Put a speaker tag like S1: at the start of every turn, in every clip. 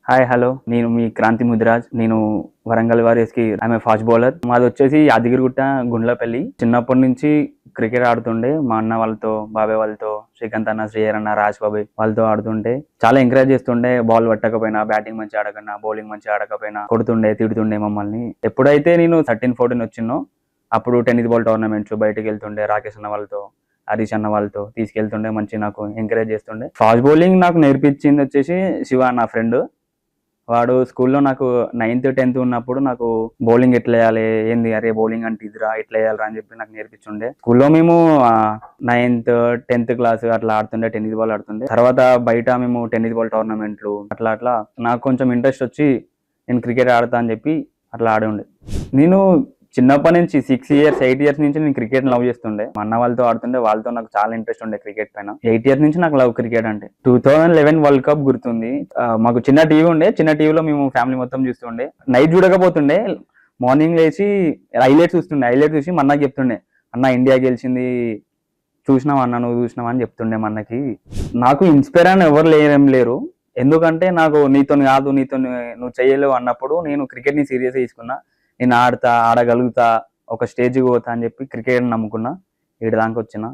S1: Hi hello నేను మీ క్రాంతి ముదిరాజ్. నేను వరంగల్ వారియర్స్కి ఆమె ఫాస్ట్ బౌలర్. మాది వచ్చేసి యాదగిరిగుట్ట గుండ్లపల్లి. చిన్నప్పటి నుంచి క్రికెట్ ఆడుతుండే మా అన్న వాళ్ళతో, బాబాయ్ వాళ్ళతో, శ్రీకాంత్ అన్న, శ్రీహర్ అన్న, రాజ్ బాబాయ్ వాళ్ళతో ఆడుతుంటే చాలా ఎంకరేజ్ చేస్తుండే. బాల్ పట్టకపోయినా, బ్యాటింగ్ మంచి ఆడకపోయినా, బౌలింగ్ మంచి ఆడకపోయినా కొడుతుండే, తిడుతుండే మమ్మల్ని. ఎప్పుడైతే నేను 13-14 వచ్చినో అప్పుడు టెన్నిస్ బాల్ టోర్నమెంట్స్ బయటకు వెళ్తుండే. రాకేష్ అన్న వాళ్ళతో, హరీష్ అన్న వాళ్ళతో తీసుకెళ్తుండే. మంచి నాకు ఎంకరేజ్ చేస్తుండే. ఫాస్ట్ బౌలింగ్ నాకు నేర్పించింది వచ్చేసి శివ, నా ఫ్రెండ్. వాడు స్కూల్లో నాకు 9th 10th ఉన్నప్పుడు నాకు బౌలింగ్ ఎట్లా వేయాలి, ఏంది అరే బౌలింగ్ అంటే ఇదిరా, ఎట్లా వేయాలరా అని చెప్పి నాకు నేర్పించుండే. స్కూల్లో మేము 9th 10th క్లాస్ అట్లా ఆడుతుండే, టెన్నిస్ బాల్ ఆడుతుండే. తర్వాత బయట మేము టెన్నిస్ బాల్ టోర్నమెంట్లు అట్లా నాకు కొంచెం ఇంట్రెస్ట్ వచ్చి నేను క్రికెట్ ఆడతా అని చెప్పి అట్లా ఆడి ఉండే. నేను చిన్నప్పటి నుంచి 6 years 8 years నుంచి నేను క్రికెట్ లవ్ చేస్తుండే. మా అన్న వాళ్ళతో ఆడుతుండే, వాళ్ళతో నాకు చాలా ఇంట్రెస్ట్ ఉండే క్రికెట్ పైన. 8 years నుంచి నాకు లవ్ క్రికెట్ అంటే. 2011 వరల్డ్ కప్ గుర్తుంది. మాకు చిన్న టీవీ ఉండే, చిన్న టీవీలో మేము ఫ్యామిలీ మొత్తం చూస్తుండే. నైట్ చూడకపోతుండే, మార్నింగ్ లేచి హైలైట్స్ చూస్తుండే. హైలైట్స్ చూసి మా అన్నకి చెప్తుండే, అన్న ఇండియా గెలిచింది చూసినావా అన్న, నువ్వు చూసినావా అని చెప్తుండే మా అన్నకి. నాకు ఇన్స్పైర్ అని ఎవరు లేరు. ఎందుకంటే నాకు నీతో కాదు, నీతో నువ్వు చేయలేవు అన్నప్పుడు నేను క్రికెట్ ని సీరియస్ తీసుకున్నా. నేను ఆడగలుగుతా, ఒక స్టేజ్కి పోతా అని చెప్పి క్రికెట్ నమ్ముకున్నా. ఈడ దాకా వచ్చిన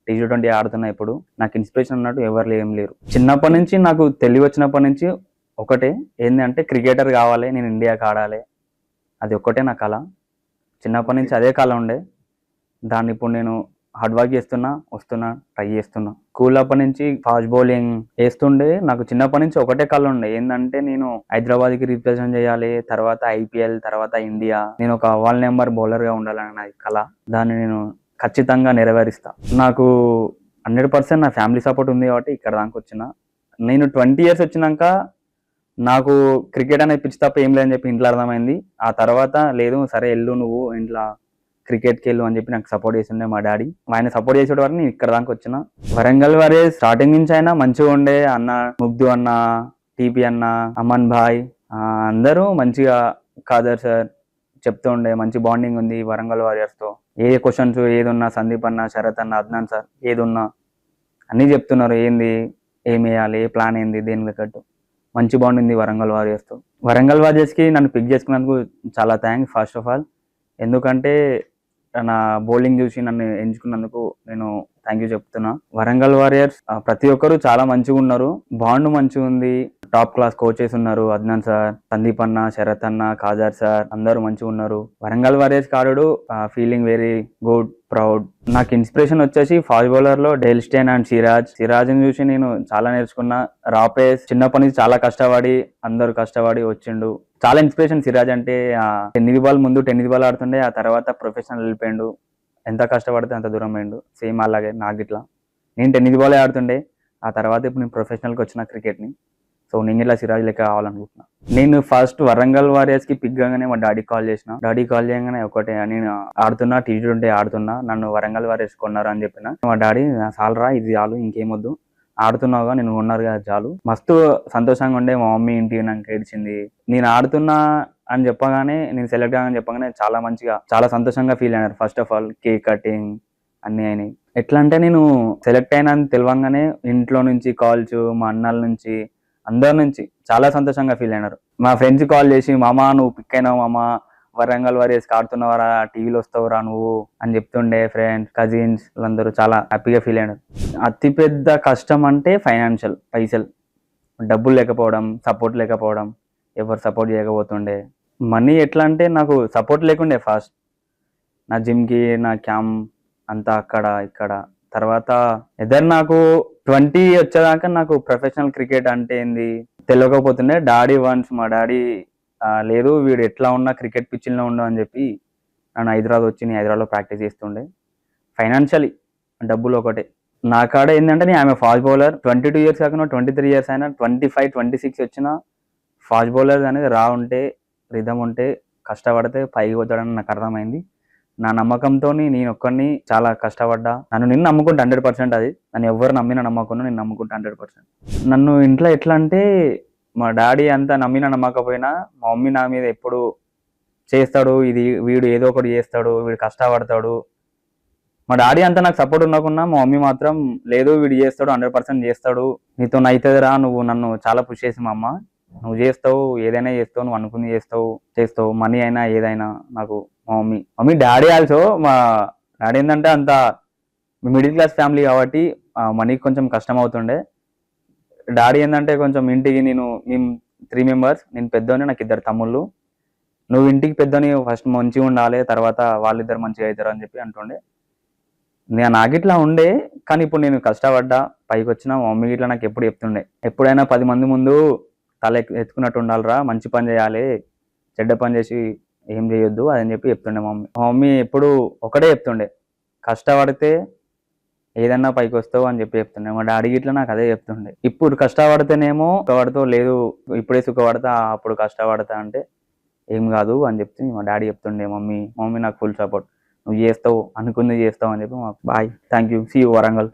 S1: T20 ఆడుతున్నా. ఇప్పుడు నాకు ఇన్స్పిరేషన్ అన్నట్టు ఎవరు లేరు. చిన్నప్పటి నుంచి నాకు తెలివి వచ్చినప్పటి నుంచి ఒకటే ఏంటంటే క్రికెటర్ కావాలి, నేను ఇండియాకి ఆడాలి. అది ఒక్కటే నా కళ. చిన్నప్పటి నుంచి అదే కళ ఉండే. దాన్ని ఇప్పుడు నేను హార్డ్ వర్క్ వస్తున్నా, ట్రై చేస్తున్నా. స్కూల్ అప్పటి నుంచి ఫాస్ట్ బౌలింగ్ వేస్తుండే. నాకు చిన్నప్పటి నుంచి ఒకటే కళ ఉండే, ఏంటంటే నేను హైదరాబాద్ కి రిప్రజెంట్ చేయాలి, తర్వాత IPL, తర్వాత ఇండియా, నేను ఒక 1 నెంబర్ బౌలర్ గా ఉండాలని నా కళ. దాన్ని నేను ఖచ్చితంగా నెరవేరుస్తా. నాకు 100% నా ఫ్యామిలీ సపోర్ట్ ఉంది కాబట్టి ఇక్కడ దాకా వచ్చిన. నేను 20 years వచ్చినాక నాకు క్రికెట్ అనేది పిచ్చి తప్ప ఏం లేదని చెప్పి ఇంట్లో అర్థమైంది. ఆ తర్వాత లేదు సరే వెళ్ళు నువ్వు ఇంట్లో క్రికెట్కి వెళ్ళు అని చెప్పి నాకు సపోర్ట్ చేసిండే మా డాడీ. ఆయన సపోర్ట్ చేసే వరకు నేను ఇక్కడ దాకా వచ్చిన. వరంగల్ వారియర్స్ స్టార్టింగ్ నుంచి అయినా మంచిగా ఉండే. అన్న ముగ్ధు అన్న, TP అన్న, అమన్ భాయ్ అందరూ మంచిగా, ఖాదర్ సార్ చెప్తూ ఉండే. మంచి బాండింగ్ ఉంది వరంగల్ వారియర్స్ తో. ఏ క్వశ్చన్స్ ఏదున్నా సందీప్ అన్న, శరత్ అన్న, అద్నాన్ సార్ ఏదున్నా అన్నీ చెప్తున్నారు. ఏంది, ఏం వేయాలి, ఏ ప్లాన్ ఏంది, దేని తగ్గట్టు మంచి బాండ్ ఉంది వరంగల్ వారియర్స్ తో. వరంగల్ వారియర్స్ కి నన్ను పిక్ చేసుకున్నందుకు చాలా థ్యాంక్స్ ఫస్ట్ ఆఫ్ ఆల్. ఎందుకంటే నా బౌలింగ్ చూసి నన్ను ఎంచుకున్నందుకు నేను థ్యాంక్ యూ చెప్తున్నా. వరంగల్ వారియర్స్ ప్రతి ఒక్కరు చాలా మంచిగా ఉన్నారు. బాండ్ మంచిగా ఉంది. టాప్ క్లాస్ కోచెస్ ఉన్నారు. అద్నాన్ సార్, సందీప్ అన్న, శరత్ అన్న, ఖాదర్ సార్ అందరూ మంచిగా ఉన్నారు. వరంగల్ వారియర్స్ ఆడు ఫీలింగ్ వెరీ గుడ్, ప్రౌడ్. నాకు ఇన్స్పిరేషన్ వచ్చేసి ఫాస్ట్ బౌలర్ లో డేల్ స్టేన్ అండ్ సిరాజ్ ని చూసి నేను చాలా నేర్చుకున్నా. రాపేస్ చిన్నప్పటి నుంచి చాలా కష్టపడి, అందరూ కష్టపడి వచ్చిండు. చాలా ఇన్స్పిరేషన్ సిరాజ్ అంటే. టెన్నిస్ బాల్ ఆడుతుండే, ఆ తర్వాత ప్రొఫెషనల్ వెళ్ళిపోయిండు. ఎంత కష్టపడితే అంత దూరం పోయిండు. సేమ్ అలాగే నాకు ఇట్లా నేను టెన్నిస్ బాలే ఆడుతుండే, ఆ తర్వాత ఇప్పుడు నేను ప్రొఫెషనల్కి వచ్చిన క్రికెట్ని. సో నేను ఇట్లా సిరాజ్ లెక్క కావాలనుకుంటున్నా. నేను ఫస్ట్ వరంగల్ వారియర్స్ కి పిక్ గానే మా డాడీ కాల్ చేసిన. డాడీ కాల్ చేయగానే ఒకటే, నేను ఆడుతున్నా T20 ఆడుతున్నా, నన్ను వరంగల్ వారియర్స్ కొన్నారు అని చెప్పిన. మా డాడీ చాలరా ఇది చాలు, ఇంకేమొద్దు, ఆడుతున్నావుగా, నేను కొన్నారు కదా చాలు. మస్తు సంతోషంగా ఉండే. మా మమ్మీ ఇంటికి నాకు ఏడ్చింది. నేను ఆడుతున్నా అని చెప్పగానే, నేను సెలెక్ట్ కాగానే చెప్పగానే చాలా మంచిగా, చాలా సంతోషంగా ఫీల్ అయినారు. First of all cake cutting అన్ని అయినాయి. ఎట్లా అంటే నేను సెలెక్ట్ అయినా అని తెలియంగానే ఇంట్లో నుంచి కాల్స్, మా అన్నల నుంచి, అందరి నుంచి చాలా సంతోషంగా ఫీల్ అయినారు. మా ఫ్రెండ్స్ కాల్ చేసి, మామ నువ్వు పిక్ అయినావు మామ, వరంగల్ వారియర్స్ ఆడుతున్నావరా, టీవీలో వస్తావురా నువ్వు అని చెప్తుండే. ఫ్రెండ్స్, కజిన్స్ వాళ్ళందరూ చాలా హ్యాపీగా ఫీల్ అయినారు. అతిపెద్ద కష్టం అంటే ఫైనాన్షియల్, పైసలు, డబ్బులు లేకపోవడం, సపోర్ట్ లేకపోవడం, ఎవరు సపోర్ట్ చేయకపోతుండే. మనీ ఎట్లా అంటే నాకు సపోర్ట్ లేకుండే. ఫస్ట్ నా జిమ్కి, నా క్యాంప్ అంతా అక్కడ ఇక్కడ. తర్వాత నాకు 20 వచ్చేదాకా నాకు ప్రొఫెషనల్ క్రికెట్ అంటే ఏంది తెలియకపోతుండే. మా డాడీ లేదు వీడు ఎట్లా ఉన్నా క్రికెట్ పిచ్చిలో ఉండవు అని చెప్పి నన్ను హైదరాబాద్లో ప్రాక్టీస్ చేస్తుండే. ఫైనాన్షియలీ డబ్బులు ఒకటే. నా కాడ ఏంటంటే నేను ఆమె ఫాస్ట్ బౌలర్. 22 years కాకుండా 23 years అయినా, 25 26 వచ్చిన ఫాస్ట్ బౌలర్ అనేది ఉంటే, రిధం ఉంటే, కష్టపడితే పైకి పోతాడని నాకు అర్థమైంది. నా నమ్మకంతో నేను ఒక్కడిని చాలా కష్టపడ్డా. నిన్ను నమ్ముకుంటా 100%. అది నన్ను ఎవరు నమ్మినా నమ్మకుండా నేను నమ్ముకుంటా 100%. నన్ను ఇంట్లో ఎట్లా అంటే, మా డాడీ అంతా నమ్మినా నమ్మకపోయినా మా మమ్మీ నా మీద ఎప్పుడు చేస్తాడు, ఇది వీడు ఏదో ఒకటి చేస్తాడు, వీడు కష్టపడతాడు. మా డాడీ అంతా నాకు సపోర్ట్ ఉండకున్నా మా మమ్మీ మాత్రం లేదు వీడు చేస్తాడు, 100% చేస్తాడు, నీతో అవుతుందిరా, నువ్వు నన్ను చాలా పుష్ చేసి మా అమ్మ నువ్వు చేస్తావు, ఏదైనా చేస్తావు, నువ్వు అనుకుంది చేస్తావు, మనీ అయినా ఏదైనా. నాకు మా మమ్మీ డాడీ ఆల్సో. మా డాడీ ఏంటంటే అంత మిడిల్ క్లాస్ ఫ్యామిలీ కాబట్టి మనీకి కొంచెం కష్టం అవుతుండే. డాడీ ఏంటంటే కొంచెం ఇంటికి మేము 3 మెంబర్స్, నేను పెద్దోని, నాకు 2 తమ్ముళ్ళు. నువ్వు ఇంటికి పెద్దోని, ఫస్ట్ మంచిగా ఉండాలి, తర్వాత వాళ్ళిద్దరు మంచిగా అవుతారు అని చెప్పి అంటుండే. నాకు ఇట్లా ఉండే, కానీ ఇప్పుడు నేను కష్టపడ్డా పైకి వచ్చిన మా మమ్మీ ఇట్లా నాకు ఎప్పుడు చెప్తుండే, ఎప్పుడైనా 10 మంది ముందు తల ఎత్తుకున్నట్టు ఉండాలిరా, మంచి పని చేయాలి, చెడ్డ పని చేసి ఏం చేయొద్దు అని చెప్పి చెప్తుండే మా మమ్మీ ఎప్పుడు ఒకటే చెప్తుండే, కష్టపడితే ఏదన్నా పైకి వస్తావు అని చెప్పి చెప్తుండే. మా డాడీ ఇట్లా నాకు అదే చెప్తుండే. ఇప్పుడు కష్టపడితేనేమో సుఖపడతావు, లేదు ఇప్పుడే సుఖపడతా అప్పుడు కష్టపడతా అంటే ఏం కాదు అని చెప్పి మా డాడీ చెప్తుండే. మమ్మీ నాకు ఫుల్ సపోర్ట్. నువ్వు చేస్తావు, అనుకుంది చేస్తావు అని చెప్పి. Bye, thank you, see you Warangal.